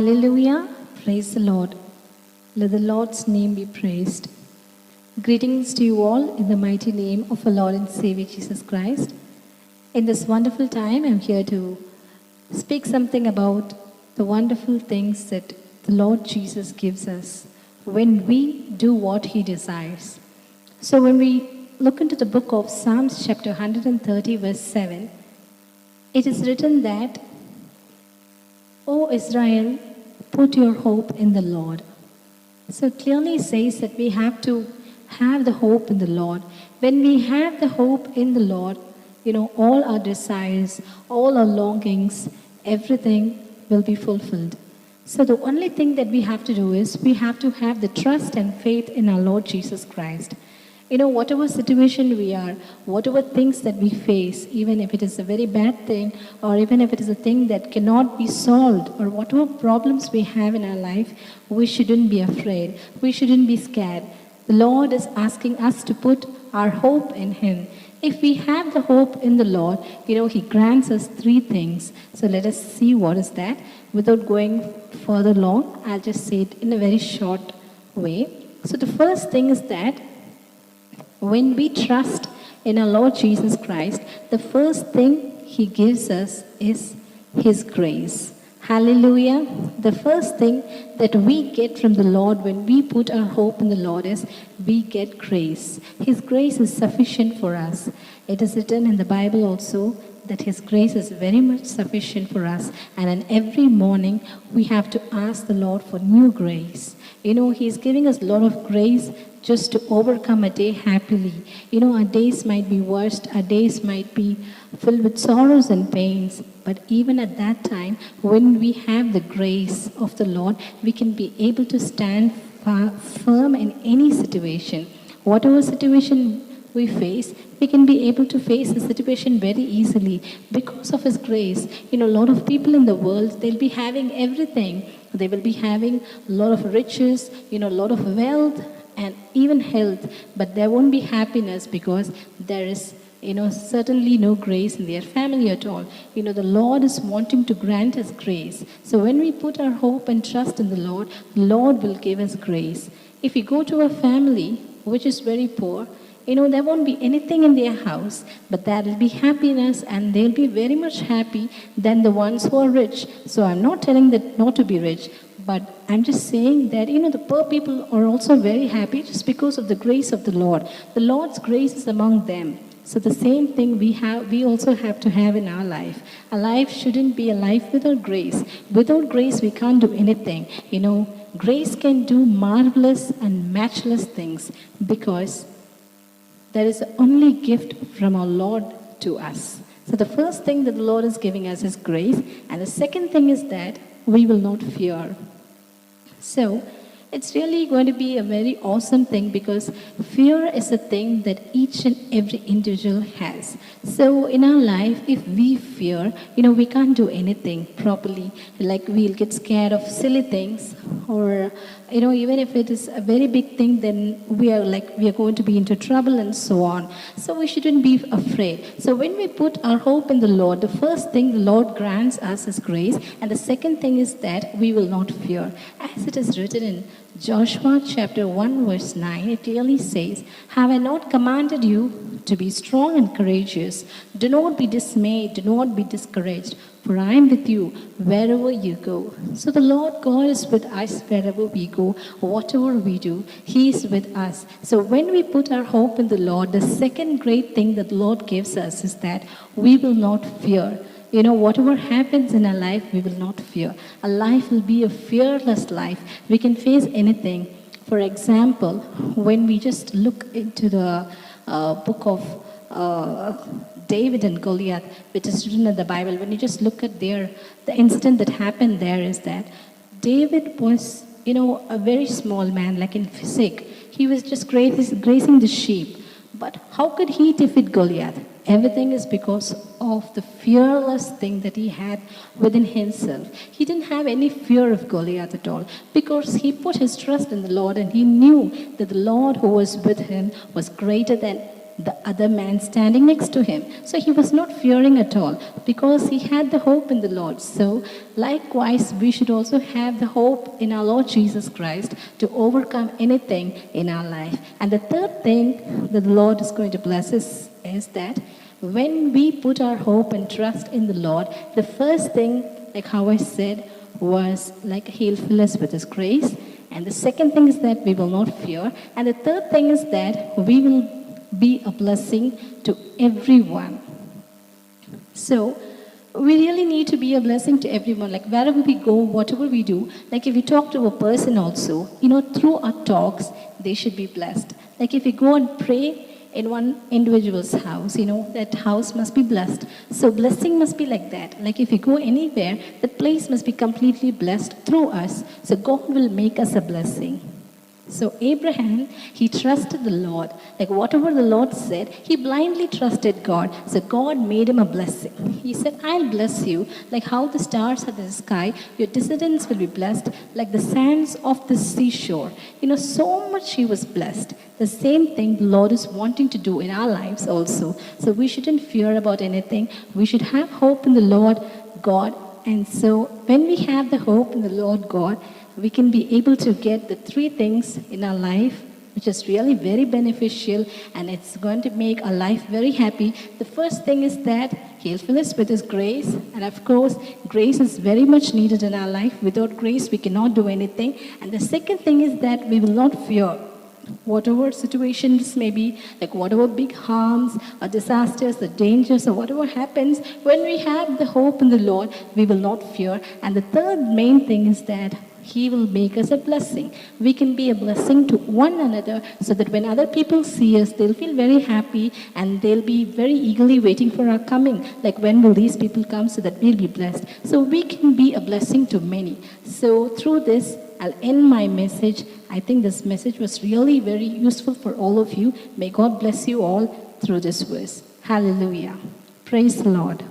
Hallelujah. Praise the Lord. Let the Lord's name be praised. Greetings to you all in the mighty name of our Lord and Savior Jesus Christ. In this wonderful time, I'm here to speak something about the wonderful things that the Lord Jesus gives us when we do what He desires. So when we look into the book of Psalms chapter 130 verse 7, it is written that, O Israel, put your hope in the Lord. So it clearly says that we have to have the hope in the Lord. When we have the hope in the Lord, all our desires, all our longings, everything will be fulfilled. So the only thing that we have to do is we have to have the trust and faith in our Lord Jesus Christ. Whatever situation we are, whatever things that we face, even if it is a very bad thing, or even if it is a thing that cannot be solved, or whatever problems we have in our life, we shouldn't be afraid. We shouldn't be scared. The Lord is asking us to put our hope in Him. If we have the hope in the Lord, He grants us three things. So let us see what is that. Without going further long, I'll just say it in a very short way. So the first thing is that when we trust in our Lord Jesus Christ, the first thing He gives us is His grace. Hallelujah. The first thing that we get from the Lord when we put our hope in the Lord is we get grace. His grace is sufficient for us. It is written in the Bible also that His grace is very much sufficient for us. And in every morning we have to ask the Lord for new grace. He's giving us a lot of grace just to overcome a day happily. Our days might be worst, our days might be filled with sorrows and pains. But even at that time, when we have the grace of the Lord, we can be able to stand firm in any situation. Whatever situation we face, we can be able to face the situation very easily because of His grace. A lot of people in the world, they'll be having everything. They will be having a lot of riches, a lot of wealth, and even health, but there won't be happiness because there is certainly no grace in their family at all. The Lord is wanting to grant us grace. So when we put our hope and trust in the Lord will give us grace. If we go to a family which is very poor, there won't be anything in their house, but there will be happiness and they'll be very much happy than the ones who are rich. So I'm not telling that not to be rich, but I'm just saying that, the poor people are also very happy just because of the grace of the Lord. The Lord's grace is among them. So the same thing we also have to have in our life. Our life shouldn't be a life without grace. Without grace, we can't do anything. Grace can do marvelous and matchless things because there is the only gift from our Lord to us. So the first thing that the Lord is giving us is grace. And the second thing is that we will not fear. So it's really going to be a very awesome thing because fear is a thing that each and every individual has. So in our life, if we fear, we can't do anything properly. Like we'll get scared of silly things, or even if it is a very big thing, then we are going to be into trouble and so on. So we shouldn't be afraid. So when we put our hope in the Lord, the first thing the Lord grants us is grace, and the second thing is that we will not fear. As it is written in Joshua chapter 1 verse 9, it clearly says, Have I not commanded you to be strong and courageous? Do not be dismayed, do not be discouraged, for I am with you wherever you go. So the Lord God is with us wherever we go, whatever we do, He is with us. So when we put our hope in the Lord, the second great thing that the Lord gives us is that we will not fear. Whatever happens in our life, we will not fear. Our life will be a fearless life. We can face anything. For example, when we just look into the book of David and Goliath, which is written in the Bible, when you just look at the incident that happened there is that David was, a very small man, like in physique. He was just grazing the sheep. But how could he defeat Goliath? Everything is because of the fearless thing that he had within himself. He didn't have any fear of Goliath at all because he put his trust in the Lord and he knew that the Lord who was with him was greater than the other man standing next to him. So he was not fearing at all because he had the hope in the Lord. So likewise, we should also have the hope in our Lord Jesus Christ to overcome anything in our life. And the third thing that the Lord is going to bless us is that when we put our hope and trust in the Lord, the first thing, like how I said, was like He'll fill us with His grace. And the second thing is that we will not fear. And the third thing is that we will be a blessing to everyone. So we really need to be a blessing to everyone. Like wherever we go, whatever we do, like if we talk to a person also, through our talks, they should be blessed. Like if we go and pray in one individual's house, that house must be blessed. So blessing must be like that. Like if we go anywhere, that place must be completely blessed through us. So God will make us a blessing. So Abraham, he trusted the Lord. Like whatever the Lord said, he blindly trusted God. So God made him a blessing. He said, I'll bless you. Like how the stars are in the sky, your descendants will be blessed like the sands of the seashore. So much he was blessed. The same thing the Lord is wanting to do in our lives also. So we shouldn't fear about anything. We should have hope in the Lord God. And so when we have the hope in the Lord God, we can be able to get the three things in our life which is really very beneficial, and it's going to make our life very happy. The first thing is that He'll fill us with His grace, and of course, grace is very much needed in our life. Without grace, we cannot do anything. And the second thing is that we will not fear whatever situations may be, like whatever big harms or disasters or dangers or whatever happens. When we have the hope in the Lord, we will not fear. And the third main thing is that He will make us a blessing. We can be a blessing to one another, so that when other people see us, they'll feel very happy and they'll be very eagerly waiting for our coming. Like, when will these people come, so that we'll be blessed? So we can be a blessing to many. So through this, I'll end my message. I think this message was really very useful for all of you. May God bless you all through this verse. Hallelujah. Praise the Lord.